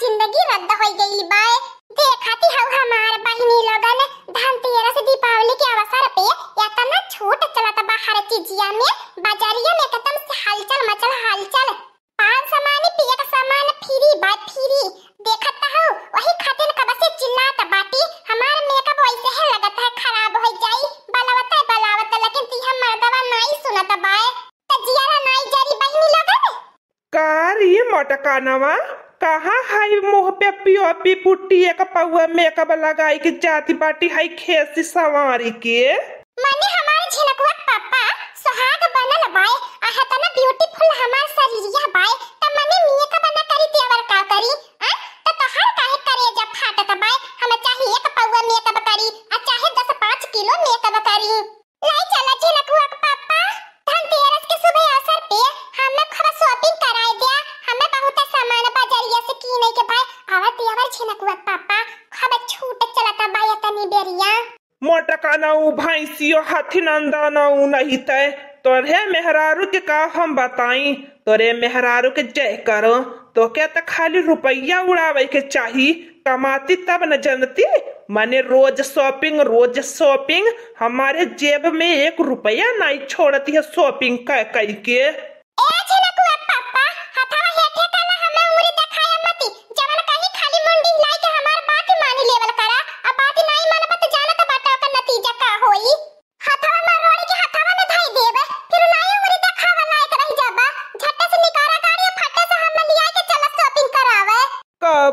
जिंदगी रद्द हो गई बाय। देखती हूँ हमार बहिनी लोगन धनतेरस दीपावली के अवसर पे इतना छूट चलता बाहर चीजिया में बाजारिया में एकदम से हलचल मचल हलचल। पान सामान पिए का सामान फ्री बाय फ्री। देखता हूँ वही खातिर कब से चिल्लाता बाटी हमार मेकअप वैसे है लगता है खराब हो जाई बलावता लेकिन तीहा मर्दवा नहीं सुनता बाय। तजियाला नहीं जारी बहिनी लोगन कार ये मटकानवा कहाँ हाई मुँह पे पियोपी पुट्टी एक पौआ मेकअप लगाई के जाती बाटी हाई खेसी सवारी के माने हमारे झिनकुआ पापा सुहाग बनल बाय आहा तना ब्यूटीफुल हमार शरीरिया बाय त माने मेकअप बना करी देवर का करी त तोहर काहे करे जब फाटत बाय हम चाहे एक पौआ मेकअप करी आ चाहे 10-5 किलो मेकअप करी। लाई चला झिनकुआ पापा धनतेरस के शुभ अवसर पे हमें खूब शॉपिंग कराए दिया हमें बहुत सामान बाजारिया से कीने के भाई आवत देवर झिनकुआ पापा खूब छूट चलता बाय तनी बेरिया मोटकानाऊ भैंसियो हाथी नंदानाऊ नहीं तय तोरे मेहरारू के का हम बताई तोरे मेहरारू के जय करो तो क्या तो खाली रुपया उड़ावे के चाही कमाती तब न जनती माने रोज शॉपिंग हमारे जेब में 1 रुपया नहीं छोड़ती है शॉपिंग कह के।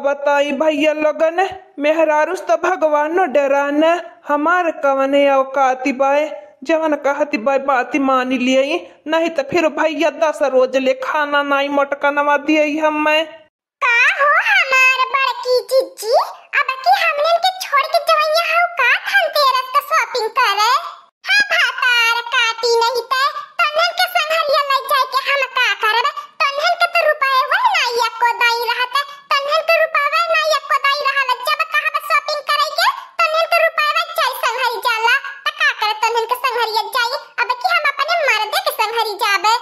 बताई भैया लगन मेहरारूस तो भगवान डरान हमार कवने औकाती बाय जवन कहती बाय बाती मानी लिए नहीं तो फिर भैया 10 रोज ले खाना नहीं मटकनवा दिए हम का हो हमार बड़की जीजी अब की हमने के छोड़ के जवैया हो का धनतेरस का शॉपिंग करे हां भातार काटी नहीं ते तन्हन के संघरिया ले जाए के हम का करब तन्हन के तो रुपए वही नहीं एको दाई रहत तन्हन के रुपए नहीं एको दाई रहल जब कहब शॉपिंग करे के तन्हन के रुपए चल संघरी जाला त का करे तन्हन के संघरिया जाई अब की हम अपने मर्दे के संघरी जाबे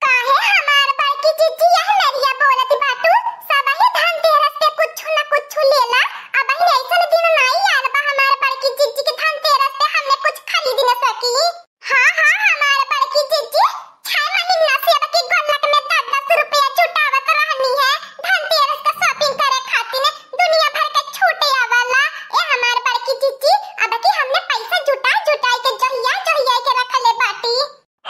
काहे हमार बड़की जीजी यह लरिया बोलत बाटू सब ही धनतेरस पे कुछ न कुछ लेला अब ही ऐसा दिन नहीं आल बा हमार बड़की जीजी के धनतेरस पे हमने कुछ खरीद न सकी। हां हमार बड़की जीजी 6 महीना से अब की गुल्लक में 10-10 रुपया जुटावत रहनी है धनतेरस का शॉपिंग करे खातिर दुनिया भर के छूटे आवाला ए हमार बड़की जीजी अब की हमने पैसा जुटाई के जहिया के रखले बाटी।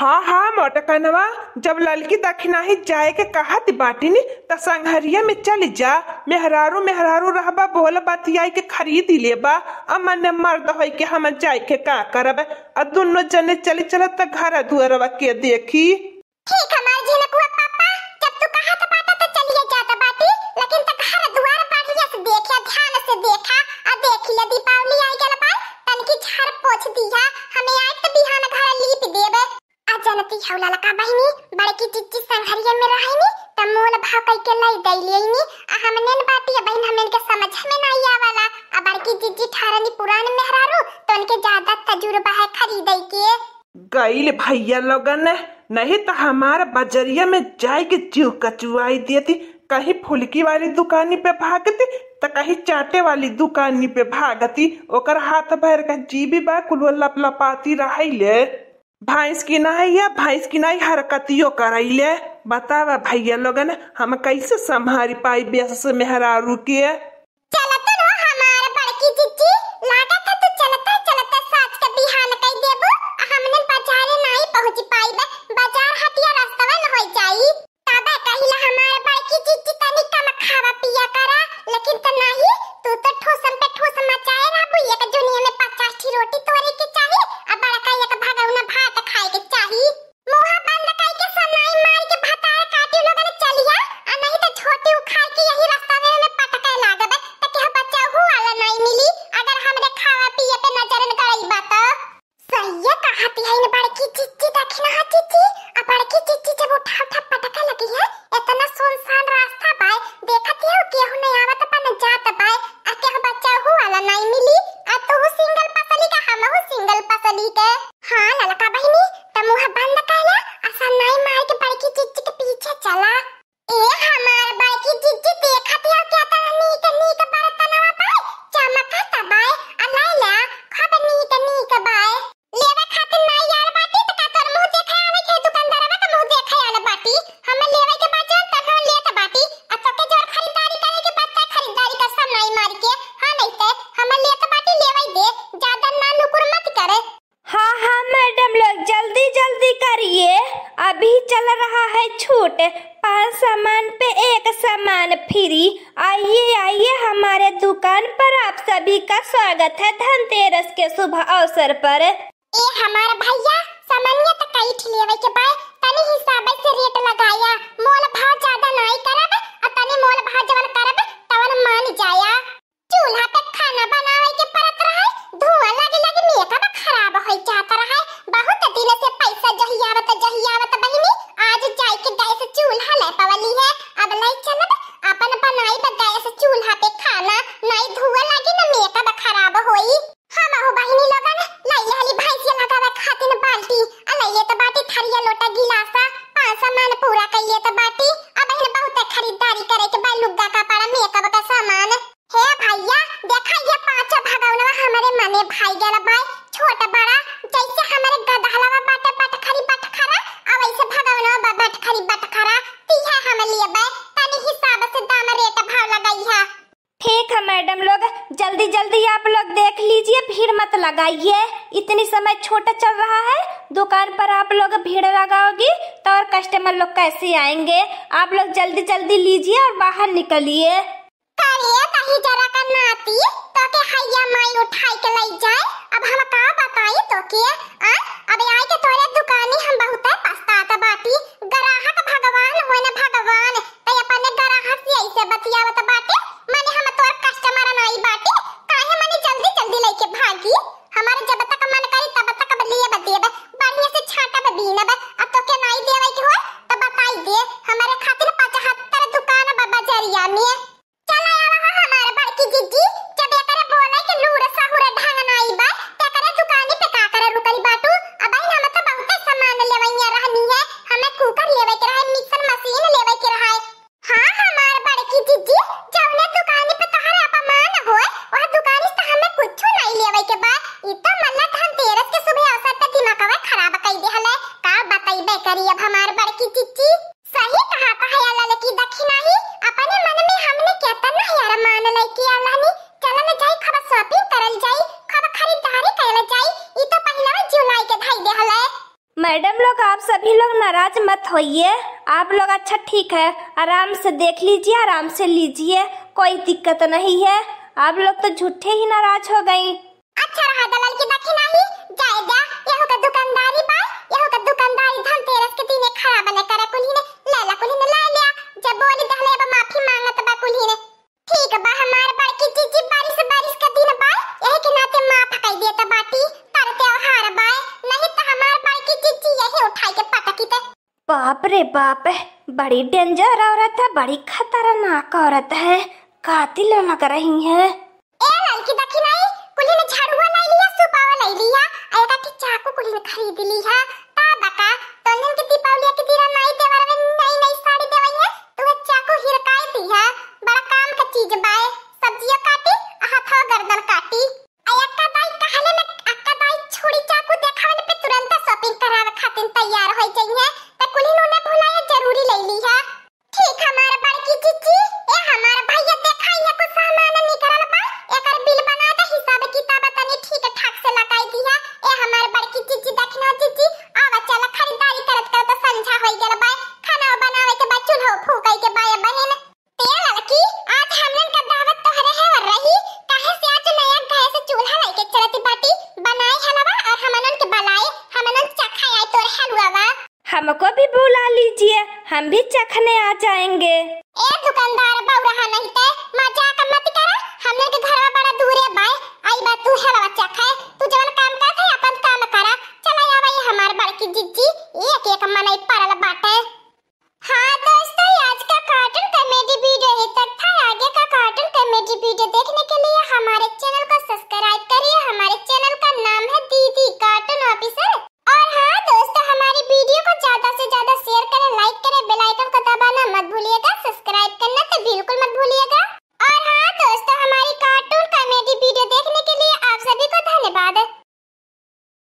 हाँ मोटकनवा जब ललकी दक्षिणा ही जाए के कहत बाटी नी त संघरिया में चल जा मेहरारू रहबा बोल बतियाई के खरीद लेबा अमन मर्द होई के हम जाए के का करब आ दोनों जने चली चलत त घर दुआरवा के देखी। ठीक हमार झिनकुआ पापा जब तू कहत बाटा तो चलिए जाता बाटी लेकिन त घर दुआर बढ़िया से देखा ध्यान से देखा आ देखिए दीपावली आई गेल बा तनकी झाड़ पोछ दिया हमें आज तो बिहान घर लीप देबे आ जनती हौला लका बहिनी बड़की चिच्ची संघरिया में रहनी त मोल भाव कई के लाई दैलेनी आ हमने बाटी बहन हमन के समझ में नहीं आवाला आ बड़की चिच्ची ठारनी पुरान मेहरारू तो उनके ज्यादा तजुर्बा है खरीदई के गईल भैया लोगन नहीं तो हमारे बजरिया में जाए के जीव कचुआई देती कहीं फुलकी वाली दुकानी पे भागती तो कहीं चाटे वाली दुकानी पे भागती ओकर हाथ भर का जीबी बा कुल लपलपाती रहिले भैंस की नहीं हरकतियों करैले बतावा भैया लोगन हम कैसे संभारी पाई बेस मेहरारू के। चलत नो हमार बड़की जीजी लागत है तो चलता साच के बिहान कई देबो हमने बाजार नहीं पहुंच पाईबे बाजार हटिया रास्ता न होई जाई तबे कहिला हमार बड़की जीजी तनी कम खावा पिया करा लेकिन त नहीं तू तो ठोसम पे ठोस मचाए रहबू एक दुनिया में 50 ठी रोटी तोरे के चाहिए आ बड़का एक भगौना भात खाए के चाहिए मुंह बंद कई के सनाई मार के भतार काटी लोगन चलिया आ नहीं तो छोटी उखाड़ के यही रास्ता में पटके लागबे त के बच्चा हुआ नहीं मिली अगर हमरे खावा पिए पे नजर न गई बात सही कहती है न बड़की चिच्ची दक्षिणा चिच्ची आ बड़की चिच्ची जब उठा पटके लगी है इतना सुनसान रास्ता बाय देखती हो केहू नहीं आवत पन जात बाय आ के बच्चा हुआ नहीं मिली आ तू सिंगल पसली का हम सिंगल पसली के हां ललका बहिनी त मुंह बंद कइला आ सनाई मार के बड़की चिच्ची के पीछे चला ए हमार बड़की चिच्ची देखती हो फ्री। आइए आइए हमारे दुकान पर आप सभी का स्वागत है धनतेरस के शुभ अवसर पर। ए हमारा भैया सामान्य तो कई ठिलेवे के बाय तनी हिसाब से रेट लगाया, मोल भाव ज्यादा नहीं करब और तनी मोल भाव जवन करब तवन मान जाया। चूल्हा पे खाना बनावे के परत रहे, धुआं लगे लगे मेकअप खराब हो जाता रहे। बहुत दिन से पैसा जहियावत बहिनी आज जाई के गैस चूल्हा ले पवली है। अब नहीं चलब अपन बनाई ब गैस चूल्हा पे खाना, नहीं धुआं लगी न मेकअप खराब होई। हम हो बहिनी लोगन लइया हली भैंसिया लगावे खातिर बाल्टी अलइए तो बाटी थरिया लोटा गिलासा पांच सामान पूरा कइए तो बाटी। अब इन बहुत खरीदारी करे के बा लुग्गा कपड़ा मेकअप का सामान। हे भैया देखा ये पांच भगवनवा हमारे मने भाई गेला बाय छोटा बड़ा जैसे हमारे गदहलवा बाटे बट खरी बट खरा अब ऐसे भगवनवा बट खरी बट खरा तीहा हम लिए बाय तनी हिसाब से दाम रेट भाव लगाई है। ठीक है मैडम लोग, जल्दी जल्दी आप लोग देख लीजिए, भीड़ मत लगाइए। इतनी समय छोटा चल रहा है दुकान पर, आप लोग भीड़ लगाओगी तो और कस्टमर लोग कैसे आएंगे। आप लोग जल्दी जल्दी लीजिए और बाहर निकलिए। करे कहीं जरा का नाती तो के हैया माई उठाई के ले जाए। अब हम का बताई तो के अब आए के तोरे दुकानी हम बहुत पछताता बाटी। ग्राहक भगवान होय न भगवान ते अपने ग्राहक से ऐसे बतियावत बाटी माने हम तोर कस्टमर नहीं बाटी काहे माने जल्दी जल्दी लेके भागी। हमारे जब तक मन करी तब तक लिए बदेब बढ़िया से छाटा बीनब अब तो के नहीं देवे के हो तो बताई दे। हमारे खातिर 75 दुकान बाबा में चला आवा हमारे बड़की जीजी जब एकरे बोले के लूर साहुरे ढंग नहीं बा ते करे दुकानी पे का करे रुकली बाटू। अब हम तो बहुत सामान लेवैया रहनी है, हमें कुकर लेवे के रहे, मिक्सर मशीन लेवे के रहे। हां हमारे बड़की जीजी जौने दुकानी पे तहरा अपमान होए वह दुकानी से हमें कुछ नहीं लेवे के बा। ई तो मल्ला धनतेरस के शुभ अवसर पे दिमागवा खराब कई देहले का बताइबे करी। अब हमारे बड़की जीजी सही कहा है अल्लाह की दक्षिणा ही अपने मन में हमने कहता ना यार मान ले कि अल्लाह ने चलल जाई खब शॉपिंग करल जाई खब खरीदारी करल जाई। ई तो पहला जुलाई के धाई देहले। मैडम लोग आप सभी लोग नाराज मत होइए, आप लोग अच्छा ठीक है आराम से देख लीजिए, आराम से लीजिए, कोई दिक्कत नहीं है। आप लोग तो झूठे ही नाराज हो गई। अच्छा रहा दलाल की दक्षिणा ही जाएगा यहो का दुकानदारी बा यहो का दुकानदारी धनतेरस के दिन खराब न करे कुली ने लेला कुली ने ले लिया जब बोली दहले अब माफी मांगत बा कुली ने। ठीक बा हमार बड़की जीजी बारिश का दिन बा यही के नाते माफ कई देता बाटी तर त्योहार बा नहीं तो हमार बड़की जीजी यही उठाई के पटकी ते। बाप रे बाप, बड़ी डेंजर औरत है, बड़ी खतरनाक औरत है, कातिल लग रही है। ए लड़की दक्षिणाई कुली ने झाड़ुआ ले लिया सुपावा ले लिया एका की चाकू कुली ने खरीद ली है ता बका तोलन के दीपावली के दिरा नहीं देवर में नई साड़ी देवई है तू चाकू हिरकाई दी है। बड़ा काम का चीज बाए सब्जियां काटी हाथों गर्दन काटी अक्का दाई कहले में अक्का दाई छोड़ी चाकू देखावले पे तुरंत शॉपिंग करावे खातिर तैयार हो जाइए त कुली ने भुलाया जरूरी ले ली है। ठीक हमारा बड़की जीजी ए हमारा भैया देखाइए को सामान निकलल बा एकर बिल बना दे हिसाब किताब तनी ठीक ठाक से लगाई दी है। ए हमारे बड़की जीजी दक्षिणा जीजी आवा चला खरीदारी करत संझा होई गेल बा खाना बनावे के बाद चूल्हा फूकाई के बा बहन ते लड़की आज हमन का दावत तोहरे है और रही काहे से आज नया गैस चूल्हा लेके चलती बाटी बनाए हलवा और हमन के बलाए हमन चखाए आए तोर हलवा। हमको भी बुला लीजिए, हम भी चखने आ जाएंगे। ए दुकानदार बौरा नहीं ते मजाक मत करा, हमने के घर बड़ा दूर है भाई आई बात तू हलवा चखा तू जवन काम करत है अपन काम करा। चला आवा ये हमार बड़की जीजी एक एक मनई परल बाटे। हां दोस्तों आज का कार्टून कॉमेडी वीडियो ही तक था। आगे का कार्टून कॉमेडी वीडियो देखने के लिए हमारे चैनल को सब्सक्राइब करिए। हमारे चैनल का नाम है दीदी कार्टून ऑफिसर। और हाँ दोस्तों हमारी वीडियो को ज्यादा से ज्यादा शेयर करें, लाइक करें, बेल आइकन को दबाना मत भूलिएगा, सब्सक्राइब करना तो बिल्कुल मत भूलिएगा। और हाँ दोस्तों हमारी कार्टून कॉमेडी वीडियो देखने के लिए आप सभी को धन्यवाद।